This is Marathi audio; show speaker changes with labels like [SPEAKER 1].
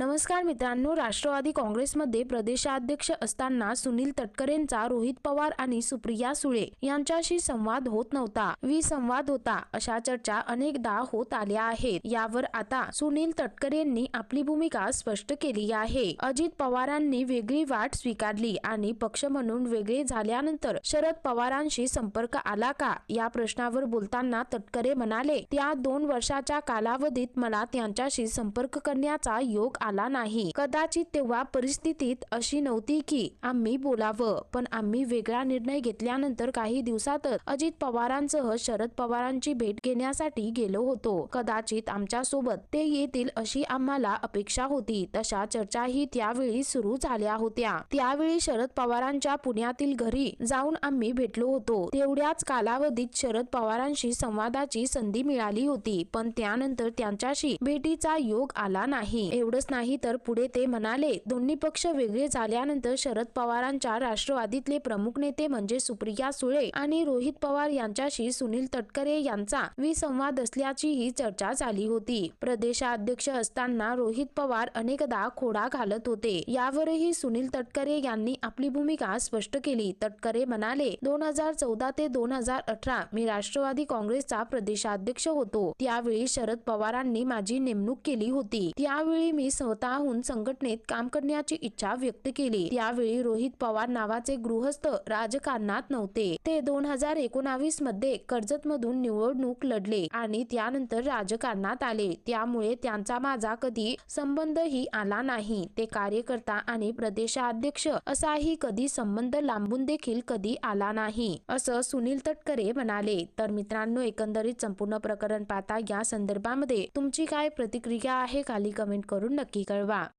[SPEAKER 1] नमस्कार मित्रांनो, राष्ट्रवादी काँग्रेसमध्ये प्रदेशाध्यक्ष असताना सुनील तटकरेंचा रोहित पवार आणि सुप्रिया सुळे यांच्याशी संवाद होत नव्हता, विसंवाद होता, अशा चर्चा अनेकदा होत आल्या आहेत। यावर आता सुनील तटकरेंनी आपली भूमिका स्पष्ट केली आहे। अजित पवारांनी वेगळी वाट स्वीकारली आणि पक्ष म्हणून वेगळे झाल्यानंतर शरद पवारांशी संपर्क आला का, या प्रश्नावर बोलताना तटकरे म्हणाले, त्या 2 वर्षाच्या कालावधीत मला त्यांच्याशी संपर्क करण्याचा योग आला नाही। कदाचित तेव्हा परिस्थितीत अशी नव्हती की आम्ही बोलावं, पण आम्ही वेगळा निर्णय घेतल्यानंतर काही दिवसातच अजित पवारांसह शरद पवारांची भेट घेण्यासाठी गेलो होतो। कदाचित आमच्या सोबत ते येतील अशी आम्हाला अपेक्षा होती। तशा चर्चाही त्यावेळी सुरू झाल्या होत्या। त्यावेळी शरद पवारांच्या पुण्यातील घरी जाऊन आम्ही भेटलो होतो। तेवढ्याच कालावधीत शरद पवारांशी संवादाची संधी मिळाली होती, पण त्यानंतर त्यांच्याशी भेटीचा योग आला नाही। एवढंच नाही तर पुढे ते म्हणाले, दोन्ही पक्ष वेगळे झाल्यानंतर शरद पवारांच्या राष्ट्रवादीतले प्रमुख नेते म्हणजे सुप्रिया सुळे आणि रोहित पवार यांच्याशी सुनील तटकरे यांचा विसंवाद असल्याची ही चर्चा झाली होती। प्रदेशाध्यक्ष असताना रोहित पवार अनेकदा खोडा घालत होते। यावरही सुनील तटकरे यांनी आपली भूमिका स्पष्ट केली। तटकरे म्हणाले, 2014 ते 2018 मी राष्ट्रवादी काँग्रेसचा प्रदेशाध्यक्ष होतो। त्यावेळी शरद पवारांनी माझी नेमणूक केली होती। त्यावेळी मी स्वतःहून संघटनेत काम करण्याची इच्छा व्यक्त केली। त्यावेळी रोहित पवार नावाचे गृहस्थ राजकारणात नव्हते। ते 2019 मध्ये कर्जतमधून निवडणूक लढले आणि त्यानंतर राजकारणात आले। त्यामुळे त्यांचा माझा कधी संबंधही आला नाही। ते कार्यकर्ता आणि प्रदेशाध्यक्ष असाही कधी संबंध लांबून देखील कधी आला नाही, असं सुनील तटकरे म्हणाले। तर मित्रांनो, एकंदरीत संपूर्ण प्रकरण पाहता या संदर्भामध्ये तुमची काय प्रतिक्रिया आहे, खाली कमेंट करून नक्की कळवा।